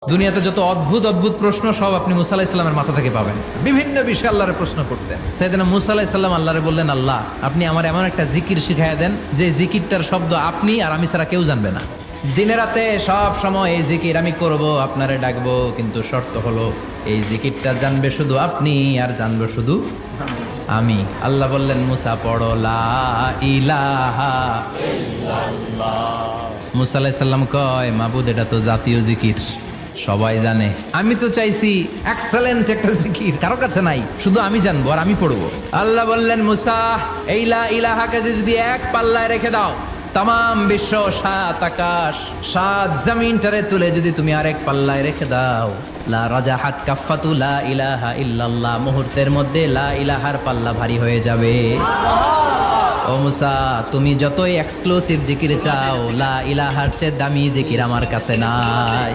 দুনিয়াতে যত অদ্ভুত অদ্ভুত প্রশ্ন সব আপনি মুসা আলাইহিস সালামের মাথা থেকে পাবেন। বিভিন্ন বিষয়ে আল্লাহরে প্রশ্ন করতেন। সাইয়েদনা মুসা আলাইহিস সালাম আল্লাহরে বললেন, আল্লাহ আপনি আমার এমন একটা জিকির শিখাইয়া দেন যে জিকিরটার শব্দ আপনি আর আমি ছাড়া কেউ জানবে না। দিনে রাতে সব সময় এই জিকির আমি করব, আপনারে ডাকবো, কিন্তু শর্ত হলো এই জিকিরটা জানবে শুধু আপনি আর জানবো শুধু আমি। আল্লাহ বললেন, মুসা পড়ো লা ইলাহা। মুসা আলাইহিস সালাম কয়, মাবুদ এটা তো জাতীয় জিকির, সবাই জানে। আমি তো চাইছি এক্সেলেন্ট একটা জিকির, কারো কাছে নাই, শুধু আমি জানবো আর আমি পড়বো। আল্লাহ বললেন, মুসা এই লা ইলাহাকে যদি এক পাল্লায় রেখে দাও, তাম বিশ্ব, 7 আকাশ 7 জমিনটারে তুলে যদি তুমি আরেক পাল্লায় রেখে দাও, লা রাজাহাত কাফাতু লা ইলাহা ইল্লাল্লাহ, মুহূর্তের মধ্যে লা ইলাহার পাল্লা ভারী হয়ে যাবে। ও মুসা, তুমি যতই এক্সক্লুসিভ জিকির চাও, লা ইলাহার চেয়ে দামি জিকির আমার কাছে নাই।